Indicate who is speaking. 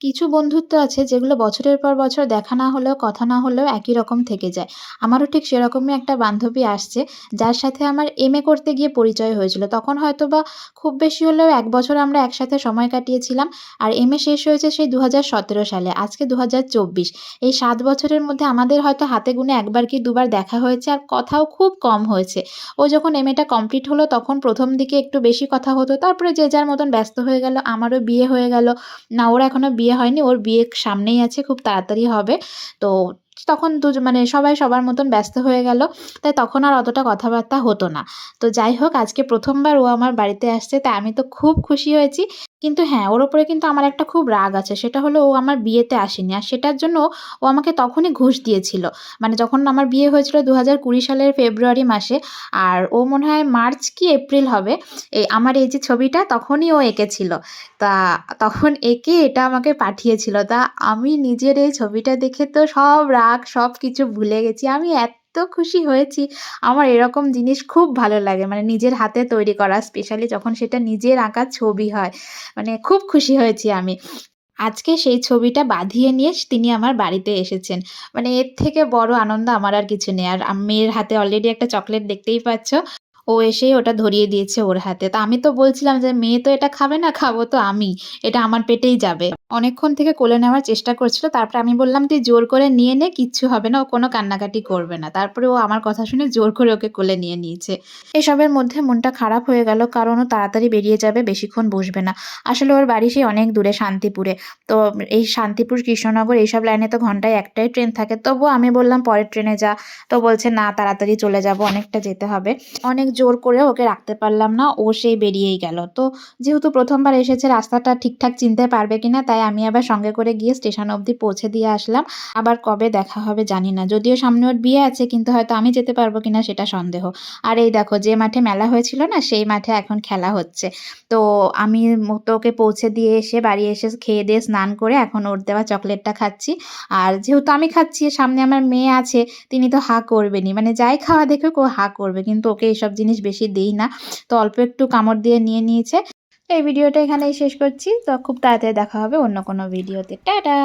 Speaker 1: কিছু বন্ধুত্ব আছে যেগুলো বছরের পর বছর দেখা না হলেও, কথা না হলেও একই রকম থেকে যায়। আমারও ঠিক সেরকমই একটা বান্ধবী আসছে, যার সাথে আমার এমএ করতে গিয়ে পরিচয় হয়েছিল। তখন হয়তোবা খুব বেশি হলেও ১ বছর আমরা একসাথে সময় কাটিয়েছিলাম। আর এমএ শেষ হয়েছে সেই ২০১৭ সালে। আজকে ২০২৪। এই ৭ বছরের মধ্যে আমাদের হয়তো হাতে গুনে ১ বার কি ২ বার দেখা হয়েছে, আর কথাও খুব কম হয়েছে। ও যখন এমএটা কমপ্লিট হলো তখন ১ম দিকে একটু বেশি কথা হতো। তারপরে যে যার মতন ব্যস্ত হয়ে গেল। আমারও বিয়ে হয়ে গেল। না, ওর এখনো বিয়ে হয়নি। ওর বিয়ে সামনেই আছে, খুব তাড়াতাড়ি হবে। তো তখন মানে সবাই সবার মতন ব্যস্ত হয়ে গেল। তাই তখন আর অতটা কথাবার্তা হতো না। তো যাই হোক, আজকে ১ম বার ও আমার বাড়িতে আসছে, তাই আমি তো খুব খুশি হয়েছি। কিন্তু হ্যাঁ, ওর উপরে কিন্তু আমার একটা খুব রাগ আছে। সেটা হলো, ও আমার বিয়েতে আসেনি। আর সেটার জন্য ও আমাকে তখনই ঘুষ দিয়েছিল। মানে যখন আমার বিয়ে হয়েছিল ২০২০ সালের ফেব্রুয়ারি মাসে, আর ও মনে হয় মার্চ কি এপ্রিল হবে। আমার এই যে ছবিটা তখনই ও এঁকেছিল। তা তখন এঁকে এটা আমাকে পাঠিয়েছিল। তা আমি নিজের এই ছবিটা দেখে তো সব রাগ সবকিছু ভুলে গেছি। আমি এত খুশি হয়েছি। আমার এরকম জিনিস খুব ভালো লাগে। মানে নিজের হাতে তৈরি করা, স্পেশালি যখন সেটা নিজের আঁকা ছবি হয়। মানে খুব খুশি হয়েছি আমি। আজকে সেই ছবিটা বাঁধিয়ে নিয়ে তিনি আমার বাড়িতে এসেছেন। মানে এর থেকে বড় আনন্দ আমার আর কিছু নেই। আর মেয়ের হাতে অলরেডি একটা চকোলেট দেখতেই পাচ্ছ। ও এসেই ওটা ধরিয়ে দিয়েছে ওর হাতে। তো আমি তো বলছিলাম যে, "মেয়ে তো এটা খাবে না, খাবো তো আমি। এটা আমার পেটেই যাবে।" অনেকক্ষণ থেকে কোলে নেওয়ার চেষ্টা করছিল। তারপরে আমি বললাম, "তুই জোর করে নিয়ে নে, কিচ্ছু হবে না। ও কোনো কান্নাকাটি করবে না।" তারপরে ও আমার কথা শুনে জোর করে ওকে কোলে নিয়ে নিয়েছে। এসবের মধ্যে মনটা খারাপ হয়ে গেল, কারণ ও তাড়াতাড়ি বেরিয়ে যাবে, বেশিক্ষণ বসবে না। আসলে ওর বাড়ি সেই অনেক দূরে, শান্তিপুরে। তো এই শান্তিপুর, কৃষ্ণনগর এইসব লাইনে তো ঘন্টায় একটাই ট্রেন থাকে। তবুও আমি বললাম, "পরের ট্রেনে যা।" তো বলছে, "না, তাড়াতাড়ি চলে যাব, অনেকটা যেতে হবে।" অনেক জোর করে ওকে রাখতে পারলাম না। ও সেই বেরিয়েই গেল। তো যেহেতু ১ম বার এসেছে, রাস্তাটা ঠিকঠাক চিনতে পারবে কিনা, তাই আমি আবার সঙ্গে করে গিয়ে স্টেশন অবধি পৌঁছে দিয়ে আসলাম। আবার কবে দেখা হবে জানি না। যদিও সামনে ওর বিয়ে আছে, কিন্তু হয়তো আমি যেতে পারবো কিনা সেটা সন্দেহ। আর এই দেখো, যে মাঠে মেলা হয়েছিল না, সেই মাঠে এখন খেলা হচ্ছে। তো আমি তো ওকে পৌঁছে দিয়ে এসে বাড়ি এসে খেয়ে দিয়ে স্নান করে এখন ওর দেওয়া চকোলেটটা খাচ্ছি। আর যেহেতু আমি খাচ্ছি, সামনে আমার মেয়ে আছে, তিনি তো হা করবেনই। মানে যাই খাওয়া দেখুক ও হা করবে। কিন্তু ওকে এসব জিনিস বেশি দেই না। তো অল্প একটু কামড় দিয়ে নিয়ে নিয়েছে। এই ভিডিওটা এখানেই শেষ করছি। তো খুব তাড়াতাড়ি দেখা হবে অন্য কোনো ভিডিওতে। টাটা!